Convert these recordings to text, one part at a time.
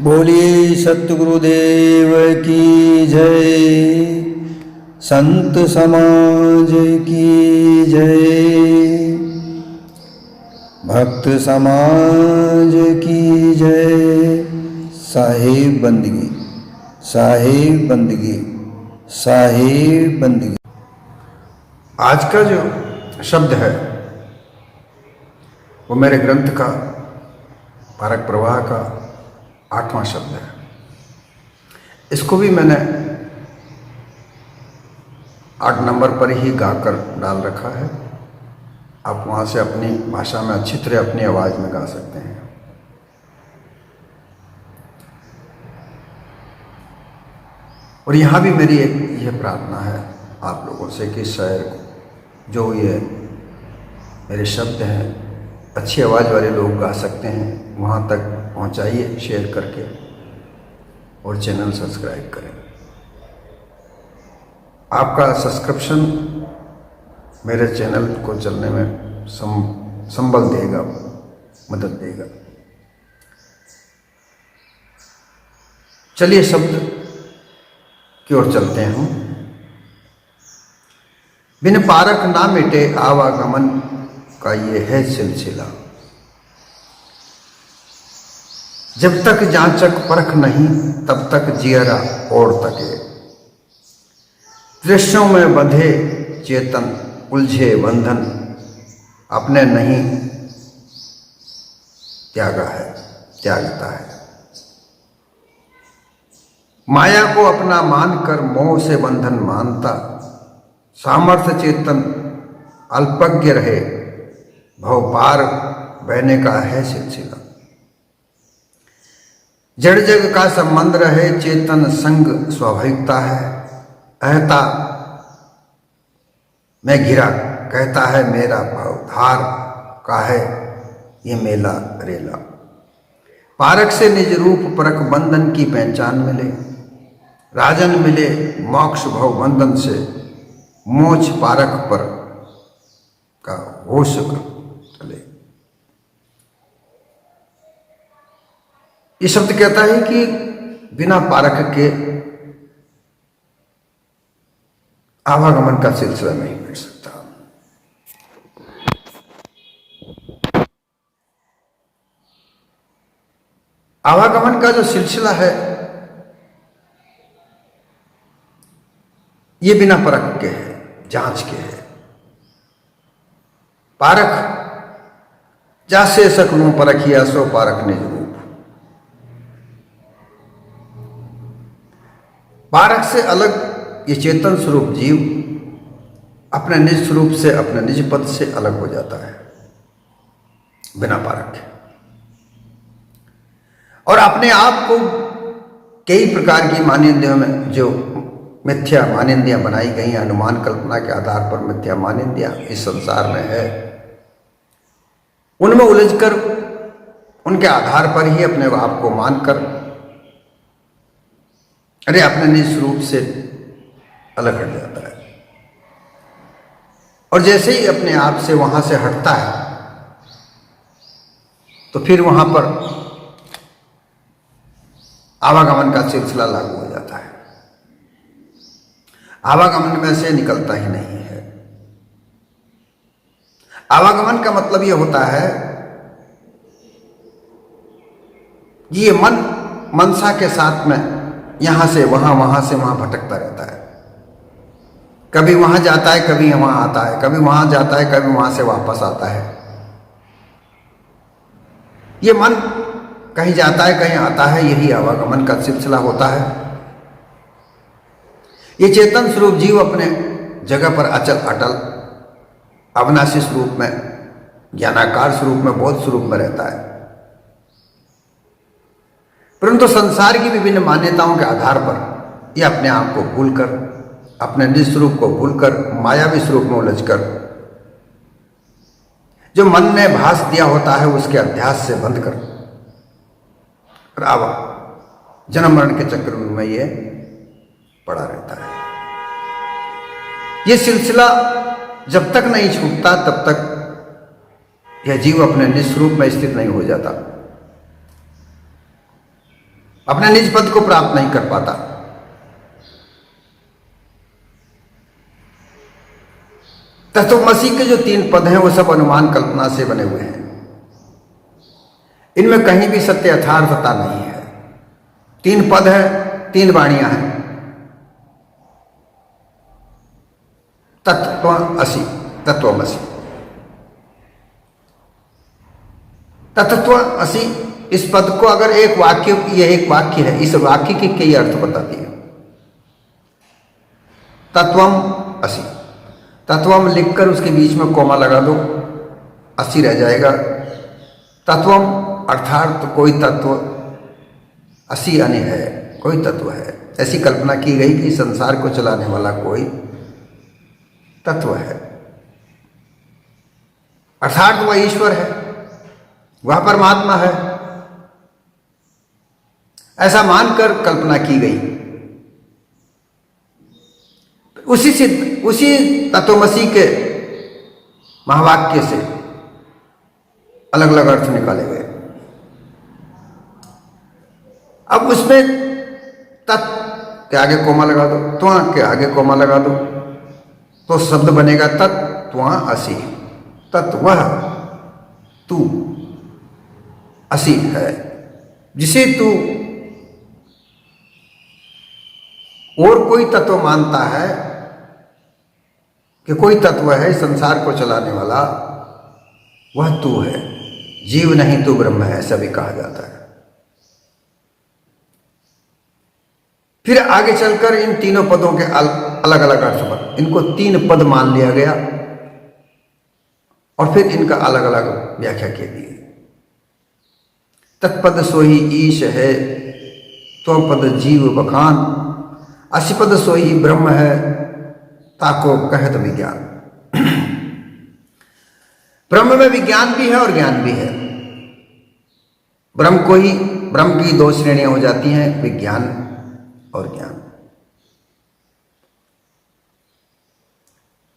बोलिए सतगुरुदेव की जय। संत समाज की जय। भक्त समाज की जय। साहेब बंदगी, साहेब बंदगी, साहेब बंदगी। आज का जो शब्द है वो मेरे ग्रंथ का पारक प्रवाह का 8वां शब्द है। इसको भी मैंने 8 नंबर पर ही गाकर डाल रखा है। आप वहाँ से अपनी भाषा में अच्छी तरह अपनी आवाज़ में गा सकते हैं। और यहाँ भी मेरी एक यह प्रार्थना है आप लोगों से कि शायर को जो ये मेरे शब्द हैं अच्छी आवाज़ वाले लोग गा सकते हैं वहाँ तक पहुँचाइए शेयर करके, और चैनल सब्सक्राइब करें। आपका सब्सक्रिप्शन मेरे चैनल को चलने में संबल देगा, मदद देगा। चलिए शब्द की ओर चलते हैं हम। बिन पारक ना मिटे आवागमन का ये है सिलसिला, जब तक जांचक परख नहीं तब तक जियरा ओढ़ तके। दृश्यों में बंधे चेतन उलझे बंधन अपने नहीं त्यागता है। माया को अपना मानकर मोह से बंधन मानता, सामर्थ्य चेतन अल्पज्ञ रहे, भव पार बहने का है सिलसिला। जड़ जग का संबंध रहे चेतन संग स्वाभाविकता है। अहता मैं घिरा कहता है मेरा भाव, धार का है ये मेला रेला। पारक से निज रूप परक बंधन की पहचान मिले, राजन मिले मोक्ष भव बंधन से। मोक्ष पारक पर का होश चले। ये शब्द कहता है कि बिना पारक के आवागमन का सिलसिला नहीं मिट सकता। आवागमन का जो सिलसिला है ये बिना परख के है, जांच के है। पारख जासे सकलूं परखिया सो पारख निज रूप। पारख से अलग ये चेतन स्वरूप जीव अपने निज स्वरूप से, अपने निज पद से अलग हो जाता है बिना पारख के। और अपने आप को कई प्रकार की मान्यताओं में जो मिथ्या मान्यताएं बनाई गई हैं, अनुमान कल्पना के आधार पर मिथ्या मान्यताएं इस संसार में है, उनमें उलझकर उनके आधार पर ही अपने आप को मानकर अरे अपने निज स्वरूप से अलग हट जाता है। और जैसे ही अपने आप से वहां से हटता है तो फिर वहां पर आवागमन का सिलसिला लागू हो जाता है। आवागमन में से निकलता ही नहीं है। आवागमन का मतलब यह होता है कि ये मन मनसा के साथ में यहां से वहां, वहां से वहां भटकता रहता है। कभी वहां जाता है, कभी वहां आता है, कभी वहां जाता है, कभी वहां से वापस आता है। ये मन कहीं जाता है, कहीं आता है, यही आवागमन का सिलसिला होता है। ये चेतन स्वरूप जीव अपने जगह पर अचल अटल अविनाशी स्वरूप में, ज्ञानाकार स्वरूप में, बोध स्वरूप में रहता है। परंतु संसार की विभिन्न मान्यताओं के आधार पर यह अपने आप को भूलकर, अपने निज स्वरूप को भूलकर, मायावी स्वरूप में उलझकर जो मन ने भास दिया होता है उसके अध्यास से बंध कर जन्म मरण के चक्र में ये पड़ा रहता है। ये सिलसिला जब तक नहीं छूटता तब तक यह जीव अपने निज स्वरूप में स्थित नहीं हो जाता। अपने निज पद को प्राप्त नहीं कर पाता। तत्वमसी के जो 3 पद हैं वो सब अनुमान कल्पना से बने हुए हैं। इनमें कहीं भी सत्य यथार्थता नहीं है। 3 पद है, 3 वाणियां हैं। तत्वमसी, तत्वमसी, तत्वमसी, इस पद को अगर एक वाक्य, यह एक वाक्य है, इस वाक्य के कई अर्थ बता दिए। तत्वम असी, तत्वम लिखकर उसके बीच में कोमा लगा दो, असी रह जाएगा। तत्वम अर्थात कोई तत्व, असी यानी है, कोई तत्व है। ऐसी कल्पना की गई कि संसार को चलाने वाला कोई तत्व है, अर्थात वह ईश्वर है, वह परमात्मा है, ऐसा मानकर कल्पना की गई। उसी तत्वमसी के महावाक्य से अलग अलग अर्थ निकाले गए। अब उसमें तत् के आगे कोमा लगा दो, त्वा के आगे कोमा लगा दो, तो शब्द बनेगा तत्त्वा असी। तत्व तू, असी है, जिसे तू और कोई तत्व मानता है कि कोई तत्व है संसार को चलाने वाला, वह तू है। जीव नहीं तू ब्रह्म है, ऐसा भी कहा जाता है। फिर आगे चलकर इन तीनों पदों के अलग अलग अर्थ पर, इनको 3 पद मान लिया गया और फिर इनका अलग अलग व्याख्या की गई। तत्पद सोही ईश है, त्वपद जीव बखान, असिपद सोही ब्रह्म है, ताको कहत विज्ञान। ब्रह्म में विज्ञान भी है और ज्ञान भी है। ब्रह्म की 2 श्रेणियां हो जाती हैं, विज्ञान और ज्ञान।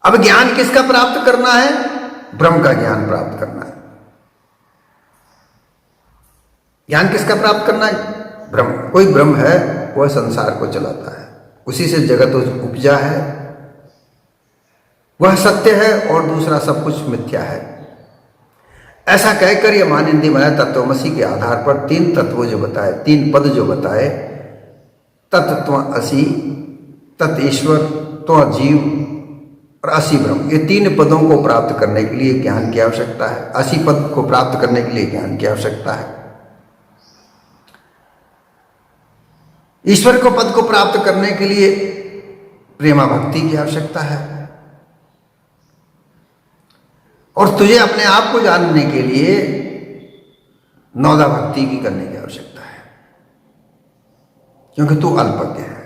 अब ज्ञान किसका प्राप्त करना है? ब्रह्म का ज्ञान प्राप्त करना है। ज्ञान किसका प्राप्त करना है? ब्रह्म। कोई ब्रह्म है, वह संसार को चलाता है, उसी से जगत उपजा है, वह सत्य है और दूसरा सब कुछ मिथ्या है। ऐसा कहकर यह मानिंदी बनाया तत्वमसी के आधार पर 3 तत्व जो बताए, 3 पद जो बताए, तत्व असी, तत् ईश्वर, तो जीव और असी ब्रह्म, ये 3 पदों को प्राप्त करने के लिए ज्ञान की आवश्यकता है। असी पद को प्राप्त करने के लिए ज्ञान की आवश्यकता है। ईश्वर को पद को प्राप्त करने के लिए प्रेमा भक्ति की आवश्यकता है, और तुझे अपने आप को जानने के लिए नौदा भक्ति की करने की आवश्यकता है, क्योंकि तू अल्पज्ञ है,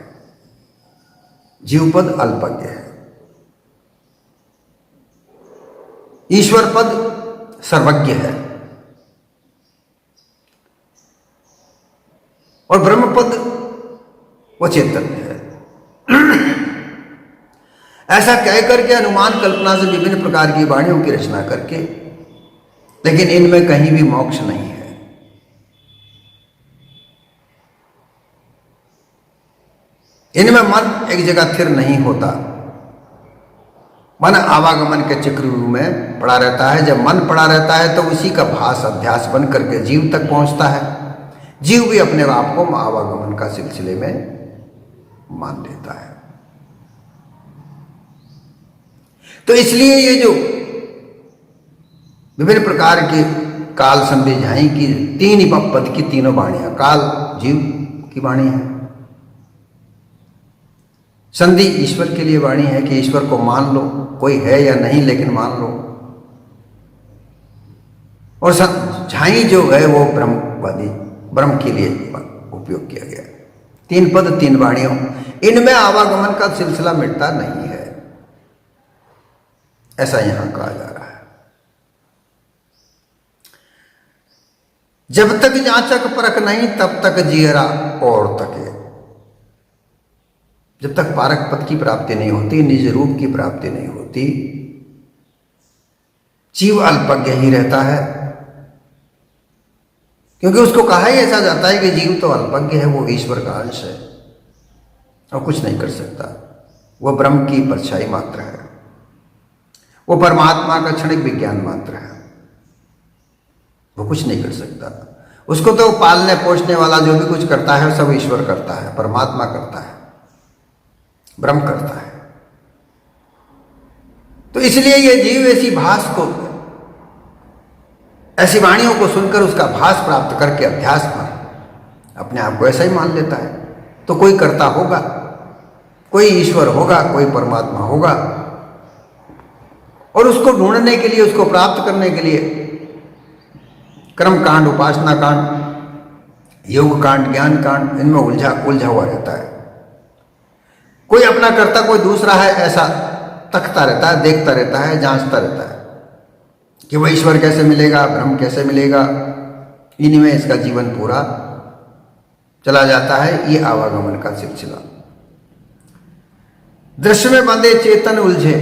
जीव पद अल्पज्ञ है, ईश्वर पद सर्वज्ञ है, और ब्रह्म पद वो चैतन्य है। ऐसा कह करके अनुमान कल्पना से विभिन्न प्रकार की वाणियों की रचना करके, लेकिन इनमें कहीं भी मोक्ष नहीं है। इनमें मन एक जगह स्थिर नहीं होता। मन आवागमन के चक्र में पड़ा रहता है। जब मन पड़ा रहता है तो उसी का भास अध्यास बन करके जीव तक पहुंचता है। जीव भी अपने आप को आवागमन का सिलसिले में मान लेता है। तो इसलिए ये जो विभिन्न प्रकार के काल संधि झाई की 3 पद की 3 वाणियां, काल जीव की वाणी है, संधि ईश्वर के लिए वाणी है कि ईश्वर को मान लो, कोई है या नहीं लेकिन मान लो, और झाई जो है वो ब्रह्मवादी, ब्रह्म के लिए उपयोग किया गया। 3 पद 3 वाणियों, इनमें आवागमन का सिलसिला मिटता नहीं है, ऐसा यहां कहा जा रहा है। जब तक जांचक परख नहीं तब तक जियरा और तके। जब तक पारक पद की प्राप्ति नहीं होती, निज रूप की प्राप्ति नहीं होती, जीव अल्पज्ञ ही रहता है। क्योंकि उसको कहा ही ऐसा जाता है कि जीव तो अल्पज्ञ है, वो ईश्वर का अंश है और कुछ नहीं कर सकता, वो ब्रह्म की परछाई मात्र है, वो परमात्मा का क्षणिक विज्ञान मात्र है, वो कुछ नहीं कर सकता। उसको तो पालने पोषने वाला जो भी कुछ करता है सब ईश्वर करता है, परमात्मा करता है, ब्रह्म करता है। तो इसलिए ये जीव ऐसी भास को, ऐसी वाणियों को सुनकर उसका भास प्राप्त करके अध्यास में अपने आप को ऐसा ही मान लेता है। तो कोई करता होगा, कोई ईश्वर होगा, कोई परमात्मा होगा, और उसको ढूंढने के लिए, उसको प्राप्त करने के लिए कर्म कांड, उपासना कांड, योग कांड, ज्ञान कांड, इनमें उलझा हुआ रहता है। कोई अपना करता, कोई दूसरा है, ऐसा तकता रहता है, देखता रहता है, जांचता रहता है कि वह ईश्वर कैसे मिलेगा, ब्रह्म कैसे मिलेगा। इन्हीं में इसका जीवन पूरा चला जाता है। ये आवागमन का सिलसिला। दृश्य में बंधे चेतन उलझे,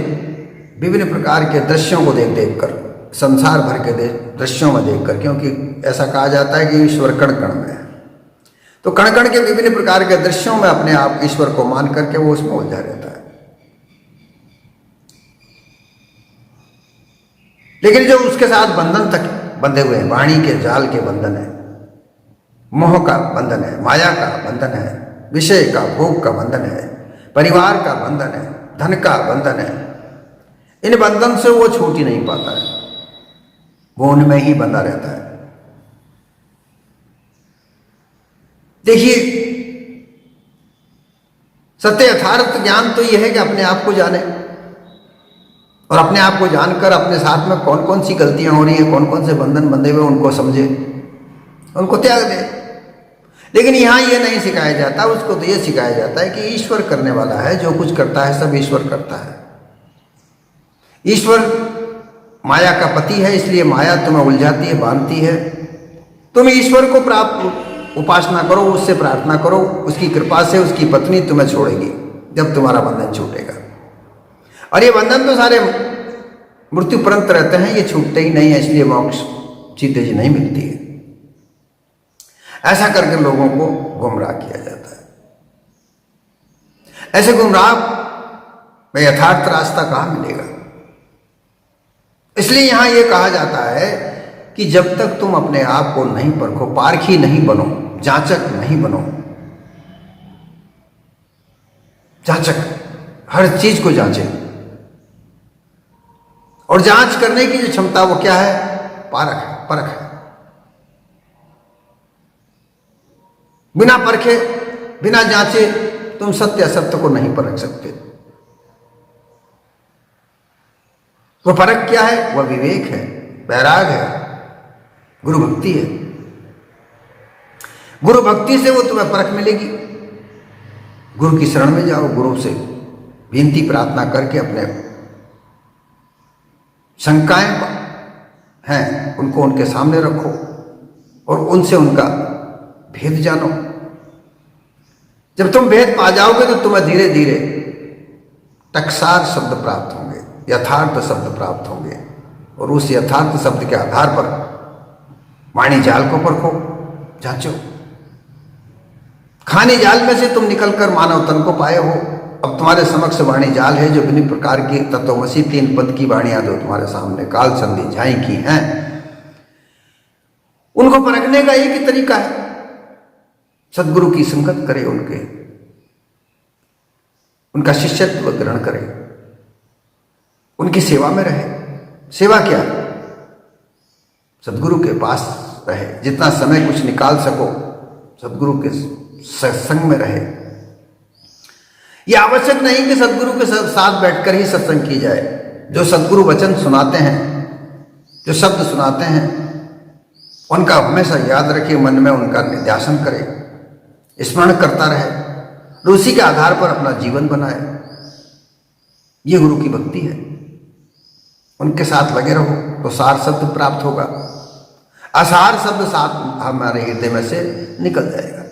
विभिन्न प्रकार के दृश्यों को देख देख कर, संसार भर के दृश्यों में देखकर, क्योंकि ऐसा कहा जाता है कि ईश्वर कण कण में है, तो कण कण के विभिन्न प्रकार के दृश्यों में अपने आप ईश्वर को मान करके वो उसमें उलझा रहता है। लेकिन जो उसके साथ बंधन तक बंधे हुए हैं, वाणी के जाल के बंधन है, मोह का बंधन है, माया का बंधन है, विषय का भोग का बंधन है, परिवार का बंधन है, धन का बंधन है, इन बंधन से वो छूट ही नहीं पाता है, वो उनमें ही बंधा रहता है। देखिए, सत्य यथार्थ ज्ञान तो यह है कि अपने आप को जाने, और अपने आप को जानकर अपने साथ में कौन कौन सी गलतियां हो रही हैं, कौन कौन से बंधन बंधे हुए, उनको समझे, उनको त्याग दे। लेकिन यहां यह नहीं सिखाया जाता, उसको तो यह सिखाया जाता है कि ईश्वर करने वाला है, जो कुछ करता है सब ईश्वर करता है। ईश्वर माया का पति है, इसलिए माया तुम्हें उलझाती है, बांधती है। तुम ईश्वर को प्राप्त उपासना करो, उससे प्रार्थना करो, उसकी कृपा से उसकी पत्नी तुम्हें छोड़ेगी जब तुम्हारा बंधन छूटेगा। और ये बंधन तो सारे मृत्यु पर्यंत रहते हैं, ये छूटते ही नहीं है, इसलिए मोक्ष सीधे जी नहीं मिलती है। ऐसा करके लोगों को गुमराह किया जाता है। ऐसे गुमराह में यथार्थ रास्ता कहां मिलेगा? इसलिए यहां यह कहा जाता है कि जब तक तुम अपने आप को नहीं परखो, पारखी नहीं बनो, जांचक नहीं बनो, जांचक हर चीज को जांचे, और जांच करने की जो क्षमता वो क्या है? पारख है, परख है। बिना परखे, बिना जांचे तुम सत्य असत्य को नहीं परख सकते। वो परख क्या है? वह विवेक है, वैराग है, गुरु भक्ति है। गुरु भक्ति से वो तुम्हें परख मिलेगी। गुरु की शरण में जाओ, गुरु से विनती प्रार्थना करके अपने शंकाएं हैं उनको उनके सामने रखो और उनसे उनका भेद जानो। जब तुम भेद पा जाओगे तो तुम्हें धीरे धीरे टकसार शब्द प्राप्त होंगे, यथार्थ शब्द प्राप्त होंगे, और उस यथार्थ शब्द के आधार पर वाणी जाल को परखो, जांचो। खानी जाल में से तुम निकलकर मानव तन को पाए हो। अब तुम्हारे समक्ष वाणी जाल है, जो विभिन्न प्रकार की तत्वमसी 3 पद की वाणियां जो तुम्हारे सामने काल संधि झाई की हैं, उनको परखने का एक ही तरीका है, सद्गुरु की संगत करे, उनका शिष्यत्व ग्रहण करे, उनकी सेवा में रहे। सेवा क्या? सद्गुरु के पास रहे, जितना समय कुछ निकाल सको सद्गुरु के सत्संग में रहे। यह आवश्यक नहीं कि सद्गुरु के साथ बैठकर ही सत्संग की जाए। जो सद्गुरु वचन सुनाते हैं, जो शब्द सुनाते हैं, उनका हमेशा याद रखे, मन में उनका निध्यासन करे, स्मरण करता रहे, और उसी के आधार पर अपना जीवन बनाए। ये गुरु की भक्ति है। उनके साथ लगे रहो तो सार शब्द प्राप्त होगा, असार शब्द साथ हमारे हृदय में से निकल जाएगा।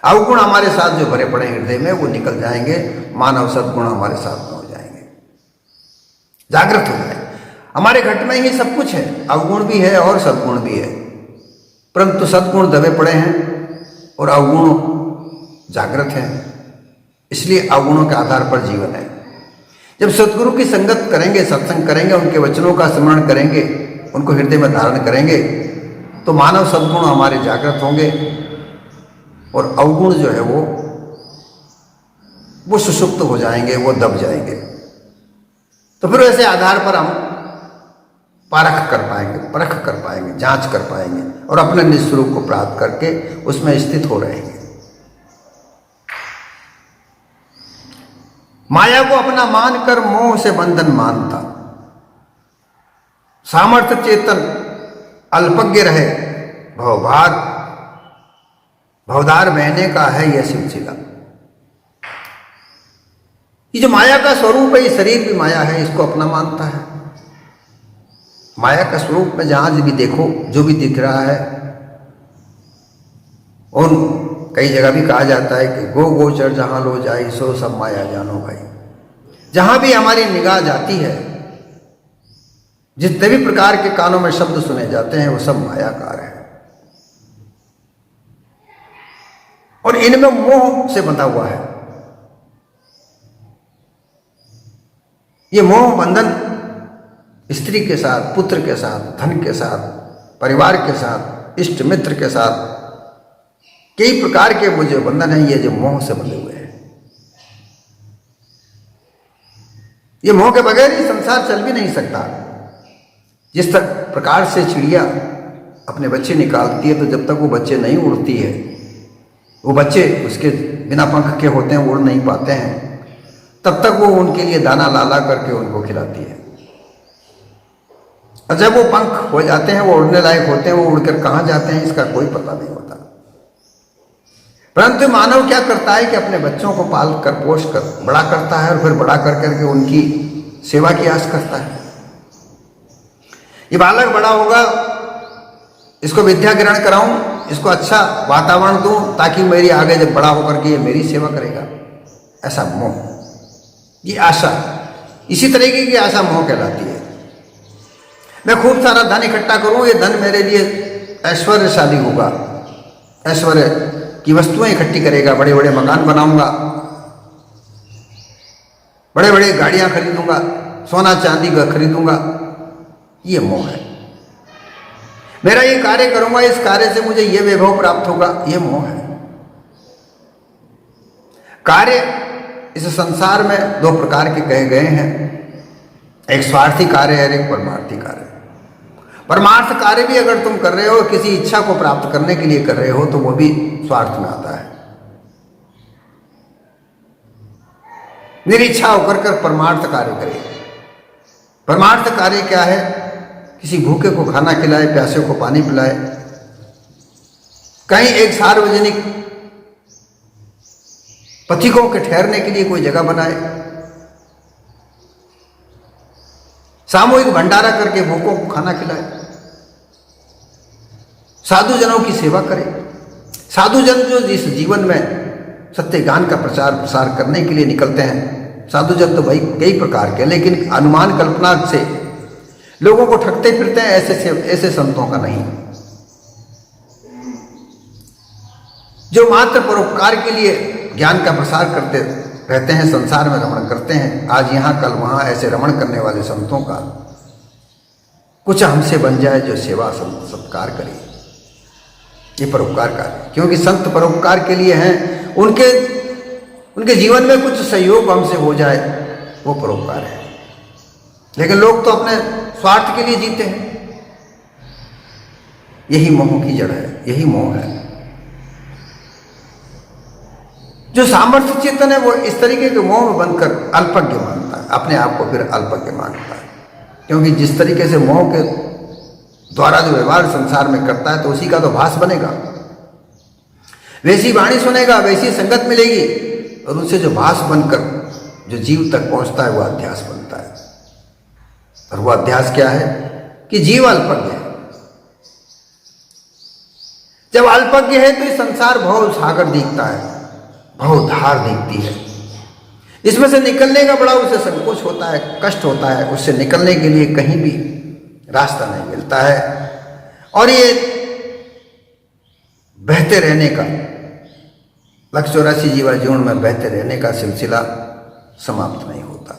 अवगुण हमारे साथ जो भरे पड़े हृदय में वो निकल जाएंगे, मानव सद्गुण हमारे साथ में हो जाएंगे, जागृत हो जाएंगे। हमारे घट में ही सब कुछ है, अवगुण भी है और सद्गुण भी है। परंतु सद्गुण दबे पड़े हैं और अवगुण जागृत हैं, इसलिए अवगुणों के आधार पर जीवन है। जब सद्गुरु की संगत करेंगे, सत्संग करेंगे, उनके वचनों का स्मरण करेंगे, उनको हृदय में धारण करेंगे, तो मानव सद्गुण हमारे जागृत होंगे और अवगुण जो है वो सुषुप्त हो जाएंगे, वो दब जाएंगे। तो फिर ऐसे आधार पर हम परख कर पाएंगे, जांच कर पाएंगे और अपने निज स्वरूप को प्राप्त करके उसमें स्थित हो रहेंगे। माया को अपना मानकर मोह से बंधन मानता, सामर्थ्य चेतन अल्पज्ञ रहे, भवधार बहने का है यह सिलसिला। ये जो माया का स्वरूप है, ये शरीर भी माया है, इसको अपना मानता है। माया का स्वरूप में जहां भी देखो, जो भी दिख रहा है, और कई जगह भी कहा जाता है कि गो गोचर जहां लो जाई सो सब माया जानो भाई। जहां भी हमारी निगाह जाती है, जितने भी प्रकार के कानों में शब्द सुने जाते हैं, वो सब मायाकार है और इनमें मोह से बंधा हुआ है। ये मोह बंधन स्त्री के साथ, पुत्र के साथ, धन के साथ, परिवार के साथ, इष्ट मित्र के साथ, कई प्रकार के वो जो बंधन है, ये जो मोह से बंधे हुए हैं। ये मोह के बगैर ही संसार चल भी नहीं सकता। जिस तक प्रकार से चिड़िया अपने बच्चे निकालती है, तो जब तक वो बच्चे नहीं उड़ती है, वो बच्चे उसके बिना पंख के होते हैं, उड़ नहीं पाते हैं, तब तक वो उनके लिए दाना लाला करके उनको खिलाती है। और जब वो पंख हो जाते हैं, वो उड़ने लायक होते हैं, वो उड़कर कहाँ जाते हैं इसका कोई पता नहीं होता। परंतु मानव क्या करता है कि अपने बच्चों को पाल कर, पोष कर बड़ा करता है और फिर बड़ा कर करके उनकी सेवा की आस करता है। ये बालक बड़ा होगा, इसको विद्या ग्रहण कराऊं, इसको अच्छा वातावरण दूं, ताकि मेरी आगे जब बड़ा होकर के ये मेरी सेवा करेगा। ऐसा मोह, ये आशा, इसी तरीके की आशा मोह कहलाती है। मैं खूब सारा धन इकट्ठा करूं, ये धन मेरे लिए ऐश्वर्यशाली होगा, ऐश्वर्य की वस्तुएं इकट्ठी करेगा, बड़े बड़े मकान बनाऊंगा, बड़े बड़े गाड़ियां खरीदूंगा, सोना चांदी का खरीदूंगा। ये मोह है। मेरा ये कार्य करूंगा, इस कार्य से मुझे ये वैभव प्राप्त होगा, ये मोह है। कार्य इस संसार में दो प्रकार के कहे गए हैं, एक स्वार्थी कार्य है, एक परमार्थी कार्य। परमार्थ कार्य भी अगर तुम कर रहे हो, किसी इच्छा को प्राप्त करने के लिए कर रहे हो, तो वो भी स्वार्थ में आता है। निरीच्छा होकर कर परमार्थ कार्य करे। परमार्थ कार्य क्या है? किसी भूखे को खाना खिलाए, प्यासे को पानी पिलाए, कहीं एक सार्वजनिक पथिकों के ठहरने के लिए कोई जगह बनाए, सामूहिक भंडारा करके भूखों को खाना खिलाए, साधु जनों की सेवा करे। साधु जन जो जिस जीवन में सत्य ज्ञान का प्रचार प्रसार करने के लिए निकलते हैं, साधु जन तो भाई कई प्रकार के, लेकिन अनुमान कल्पना से लोगों को ठगते फिरते हैं, ऐसे संतों का नहीं। जो मात्र परोपकार के लिए ज्ञान का प्रसार करते रहते हैं, संसार में रमण करते हैं, आज यहाँ कल वहाँ, ऐसे रमण करने वाले संतों का कुछ हमसे बन जाए जो सेवा सत्कार करे, ये परोपकार कार्य। क्योंकि संत परोपकार के लिए हैं, उनके जीवन में कुछ सहयोग हमसे हो जाए, वो परोपकार है। लेकिन लोग तो अपने स्वार्थ के लिए जीते हैं। यही मोह की जड़ है, यही मोह है। जो सामर्थ्य चेतन है, वो इस तरीके के मोह में बनकर अल्पज्ञ मानता है, अपने आप को फिर अल्पज्ञ मानता है। क्योंकि जिस तरीके से मोह के द्वारा जो व्यवहार संसार में करता है, तो उसी का तो भास बनेगा, वैसी वाणी सुनेगा, वैसी संगत मिलेगी, और उनसे जो भास बनकर जो जीव तक पहुंचता है, वह अध्यास बनता है। और वह अध्यास क्या है कि जीव अल्पज्ञ है। जब अल्पज्ञ है तो इस संसार भव सागर दिखता है, भवधार दिखती है। इसमें से निकलने का बड़ा उसे संकोच होता है, कष्ट होता है, उससे निकलने के लिए कहीं भी रास्ता नहीं मिलता है। और ये बहते रहने का, 184 जीवा जीवन में बहते रहने का सिलसिला समाप्त नहीं होता।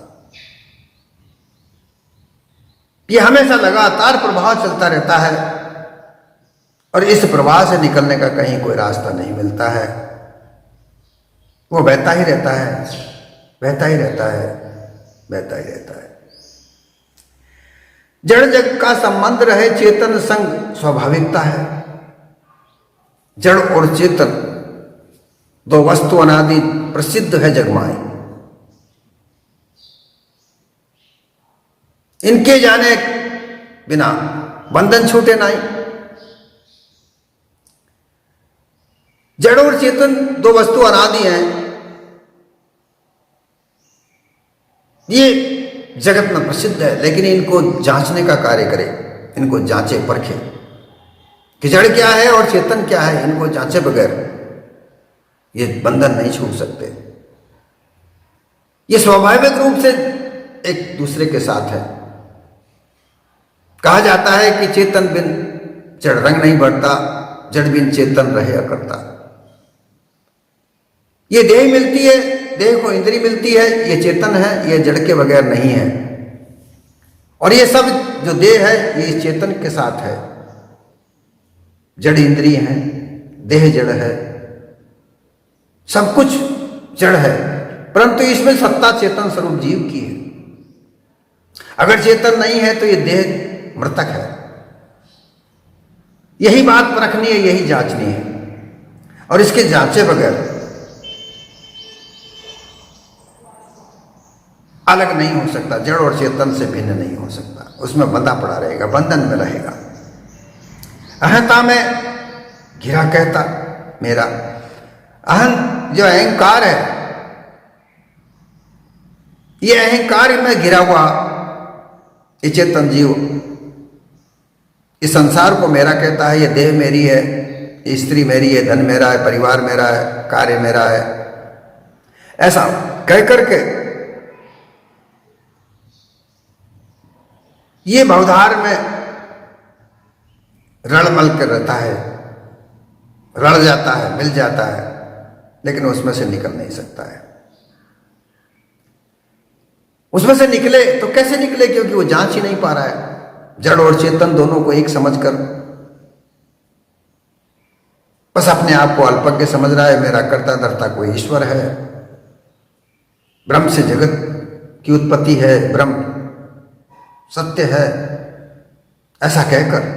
ये हमेशा लगातार प्रवाह चलता रहता है और इस प्रवाह से निकलने का कहीं कोई रास्ता नहीं मिलता है। वो बहता ही रहता है, बहता ही रहता है, बहता ही रहता है। जड़ जग का संबंध रहे चेतन संग स्वाभाविकता है। जड़ और चेतन दो वस्तु अनादि प्रसिद्ध है जगमाई। इनके जाने बिना बंधन छूटे नहीं। जड़ और चेतन दो वस्तु अनादि हैं। ये जगत में प्रसिद्ध है, लेकिन इनको जांचने का कार्य करे, इनको जांचे परखे कि जड़ क्या है और चेतन क्या है। इनको जांचे बगैर ये बंधन नहीं छूट सकते। ये स्वाभाविक रूप से एक दूसरे के साथ है। कहा जाता है कि चेतन बिन जड़ रंग नहीं बढ़ता, जड़ बिन चेतन रहे अकर्ता। ये देह मिलती है, देह को इंद्री मिलती है, ये चेतन है, ये जड़ के बगैर नहीं है। और ये सब जो देह है ये चेतन के साथ है। जड़ इंद्रिय है, देह जड़ है, सब कुछ जड़ है, परंतु इसमें सत्ता चेतन स्वरूप जीव की है। अगर चेतन नहीं है तो ये देह मृतक है। यही बात परखनी है, यही जांचनी है। और इसके जांचे बगैर अलग नहीं हो सकता, जड़ और चेतन से भिन्न नहीं हो सकता। उसमें बंधा पड़ा रहेगा, बंधन में रहेगा। अहंता में घिरा कहता मेरा। अहं जो अहंकार है, ये अहंकार में घिरा हुआ ये चेतन जीव इस संसार को मेरा कहता है। ये देह मेरी है, ये स्त्री मेरी है, धन मेरा है, परिवार मेरा है, कार्य मेरा है। ऐसा कह करके ये भवधार में रड़मल कर रहता है, रड़ जाता है, मिल जाता है, लेकिन उसमें से निकल नहीं सकता है। उसमें से निकले तो कैसे निकले, क्योंकि वो जांच ही नहीं पा रहा है। जड़ और चेतन दोनों को एक समझकर बस अपने आप को अल्पज्ञ समझ रहा है। मेरा कर्ता धर्ता कोई ईश्वर है, ब्रह्म से जगत की उत्पत्ति है, ब्रह्म सत्य है, ऐसा कहकर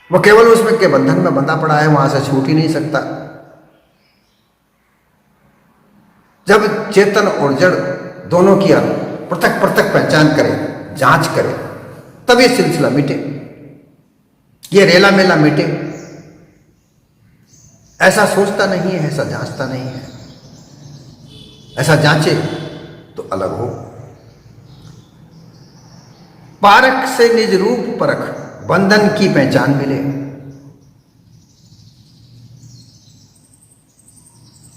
वो केवल उसमें के बंधन में बंधा पड़ा है, वहां से छूट ही नहीं सकता। जब चेतन और जड़ दोनों की पृथक पृथक पहचान करे, जांच करे, तब ये सिलसिला मिटे, ये रेला मेला मिटे। ऐसा सोचता नहीं है, ऐसा जांचता नहीं है। ऐसा जांचे तो अलग हो। पारक से निज रूप परख, बंधन की पहचान मिले।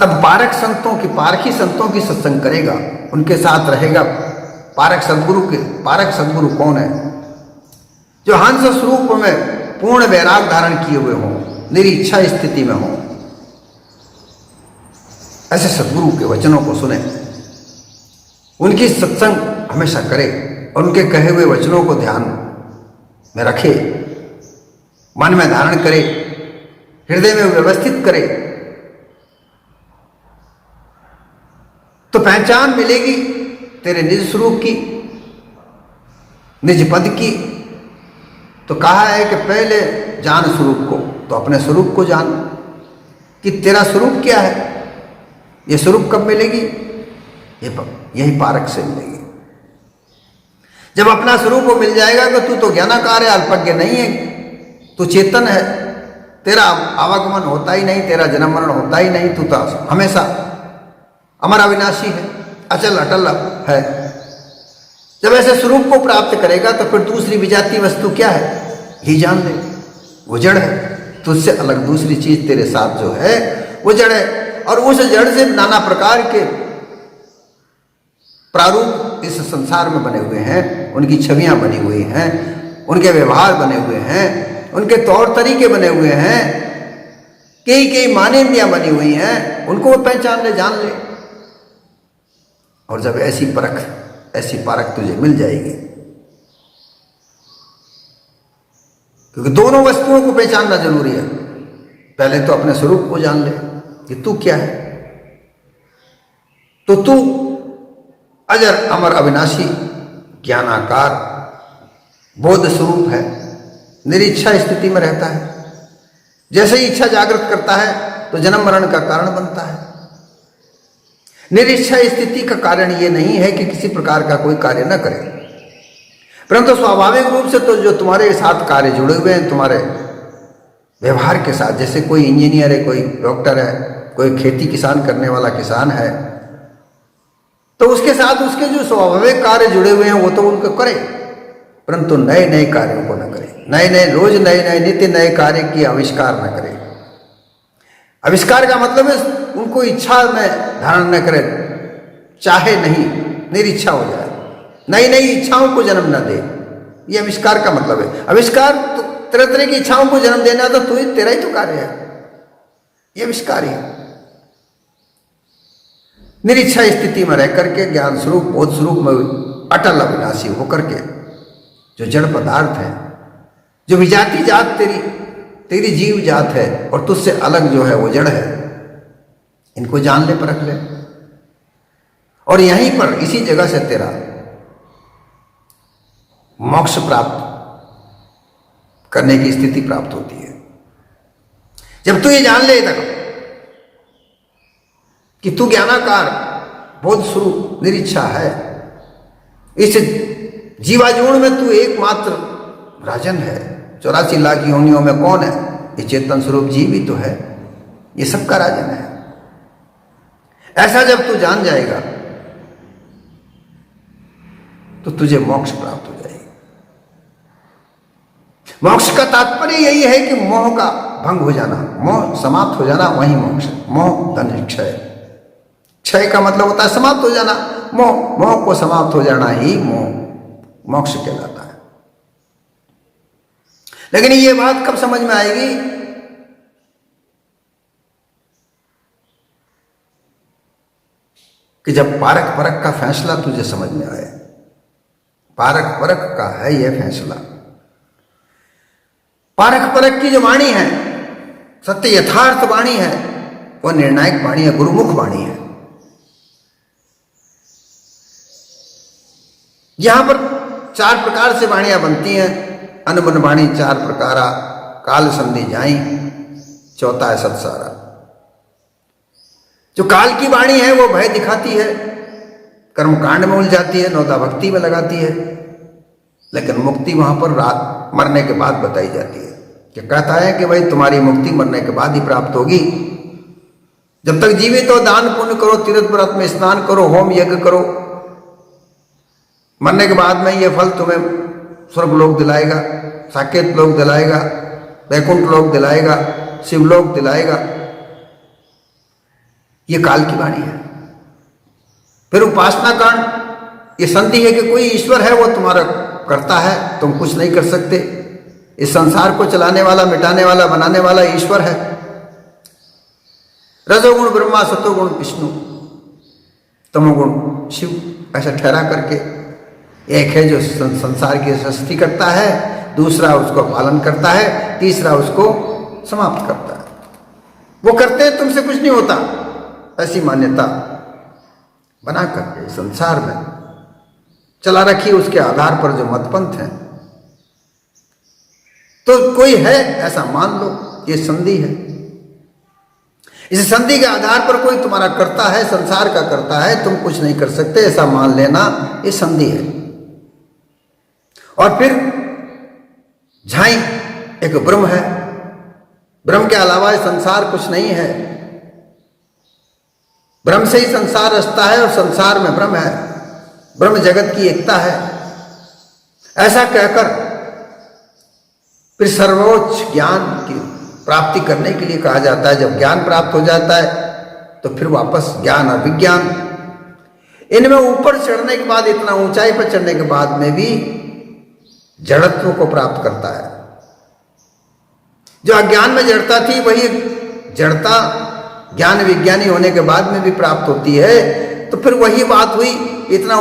तब पारक संतों की, पारखी संतों की सत्संग करेगा, उनके साथ रहेगा। पारक सदगुरु कौन है? जो हंस स्वरूप में पूर्ण वैराग धारण किए हुए हों, निरीच्छा स्थिति में हों। ऐसे सदगुरु के वचनों को सुने, उनकी सत्संग हमेशा करे और उनके कहे हुए वचनों को ध्यान में रखे, मन में धारण करे, हृदय में व्यवस्थित करे, तो पहचान मिलेगी तेरे निज स्वरूप की, निज पद की। तो कहा है कि पहले जान स्वरूप को, तो अपने स्वरूप को जान कि तेरा स्वरूप क्या है। ये स्वरूप कब मिलेगी? यही पारक से मिलेगी। जब अपना स्वरूप को मिल जाएगा कि तू तो ज्ञानाकार है, अल्पज्ञ नहीं है, तू चेतन है, तेरा आवागमन होता ही नहीं, तेरा जन्म मरण होता ही नहीं, तू तो हमेशा अमर अविनाशी है, अचल अटल है। जब ऐसे स्वरूप को प्राप्त करेगा तो फिर दूसरी विजातीय वस्तु क्या है ही जान ले, वो जड़ है। तुझसे अलग दूसरी चीज तेरे साथ जो है वो जड़ है। और उस जड़ से नाना प्रकार के प्रारूप इस संसार में बने हुए हैं, उनकी छवियां बनी हुई हैं, उनके व्यवहार बने हुए हैं, उनके तौर तरीके बने हुए हैं। कई कई मानेंदियां बनी हुई हैं, उनको वो पहचान ले, जान ले। और जब ऐसी पारख तुझे मिल जाएगी, क्योंकि दोनों वस्तुओं को पहचानना जरूरी है। पहले तो अपने स्वरूप को जान ले कि तू क्या है। तो तू अजर अमर अविनाशी ज्ञानाकार बोध स्वरूप है, निरीच्छा स्थिति में रहता है। जैसे ही इच्छा जागृत करता है तो जन्म मरण का कारण बनता है। निरीच्छा स्थिति का कारण यह नहीं है कि किसी प्रकार का कोई कार्य न करे, परंतु स्वाभाविक रूप से तो जो तुम्हारे साथ कार्य जुड़े हुए हैं, तुम्हारे व्यवहार के साथ, जैसे कोई इंजीनियर है, कोई डॉक्टर है, कोई खेती किसान करने वाला किसान है, तो उसके साथ उसके जो स्वाभाविक कार्य जुड़े हुए हैं वो तो उनको करे, परंतु नए नए कार्यों को न करे। रोज नए नित्य नए कार्य की आविष्कार न करे। आविष्कार का मतलब है उनको इच्छा में धारण न करे, चाहे नहीं, निरीच्छा हो जाए, नई इच्छाओं को जन्म न दे। ये आविष्कार का मतलब है। आविष्कार तो तरह तरह की इच्छाओं को जन्म देना, तो तेरा ही तो कार्य है, ये आविष्कार है। निरीच्छा स्थिति में रह करके ज्ञान स्वरूप बोध स्वरूप में अटल अविनाशी होकर के जो जड़ पदार्थ है, जो विजाति जात तेरी जीव जात है और तुझसे अलग जो है वो जड़ है, इनको जान ले, परख ले। और यहीं पर इसी जगह से तेरा मोक्ष प्राप्त करने की स्थिति प्राप्त होती है। जब तू ये जान ले तक कि तू ज्ञानाकार बोध स्वरूप निरीच्छा है, इस जीवाजूण में तू एकमात्र राजन है। 84 लाख योनियों में कौन है? ये चेतन स्वरूप जीव ही तो है, ये सबका राजन है। ऐसा जब तू जान जाएगा तो तुझे मोक्ष प्राप्त हो जाएगा। मोक्ष का तात्पर्य यही है कि मोह का भंग हो जाना, मोह समाप्त हो जाना, वही मोक्ष। मोह धन क्षय, क्षय का मतलब होता है समाप्त हो जाना। मोह को समाप्त हो जाना ही मोक्ष कहलाता है। लेकिन ये बात कब समझ में आएगी? कि जब पारक परक का फैसला तुझे समझ में आए। पारक परक का है यह फैसला। पारक परक की जो वाणी है, सत्य यथार्थ वाणी है, वह निर्णायक वाणी है, गुरुमुख वाणी है। यहां पर 4 प्रकार से वाणियां बनती हैं। अनबन वाणी 4 प्रकारा, काल संधि जाई, चौथा है सत्सारा। जो काल की वाणी है वो भय दिखाती है, कर्मकांड में उलझाती है, नौदा भक्ति में लगाती है। लेकिन मुक्ति वहां पर रात मरने के बाद बताई जाती है। कि कहता है कि भाई तुम्हारी मुक्ति मरने के बाद ही प्राप्त होगी। जब तक जीवित हो दान पुण्य करो, तीर्थ व्रत में स्नान करो, होम यज्ञ करो। मरने के बाद में यह फल तुम्हें स्वर्ग लोक दिलाएगा, साकेत लोक दिलाएगा, वैकुंठ लोक दिलाएगा, शिवलोक दिलाएगा। ये काल की वाणी है। फिर उपासना कांड, ये संधि है कि कोई ईश्वर है, वो तुम्हारा करता है, तुम कुछ नहीं कर सकते। इस संसार को चलाने वाला, मिटाने वाला, बनाने वाला ईश्वर है। रजोगुण ब्रह्मा, सतोगुण विष्णु, तमोगुण शिव, ऐसा ठहरा करके एक है जो संसार की सृष्टि करता है, दूसरा उसको पालन करता है, तीसरा उसको समाप्त करता है। वो करते हैं, तुमसे कुछ नहीं होता, ऐसी मान्यता बना करके संसार में चला रखी। उसके आधार पर जो मतपंथ हैं, तो कोई है ऐसा मान लो, ये संधि है। इस संधि के आधार पर कोई तुम्हारा करता है, संसार का करता है, तुम कुछ नहीं कर सकते, ऐसा मान लेना, ये संधि है। और फिर झाई एक ब्रह्म है, ब्रह्म के अलावा संसार कुछ नहीं है। ब्रह्म से ही संसार रचता है और संसार में ब्रह्म है, ब्रह्म जगत की एकता है। ऐसा कहकर फिर सर्वोच्च ज्ञान की प्राप्ति करने के लिए कहा जाता है। जब ज्ञान प्राप्त हो जाता है तो फिर वापस ज्ञान और विज्ञान, इनमें ऊपर चढ़ने के बाद, इतना ऊंचाई पर चढ़ने के बाद में भी जड़त्व को प्राप्त करता है। जो अज्ञान में जड़ता थी वही जड़ता ज्ञान विज्ञानी होने के बाद में भी प्राप्त होती है, तो फिर वही बात हुई, इतना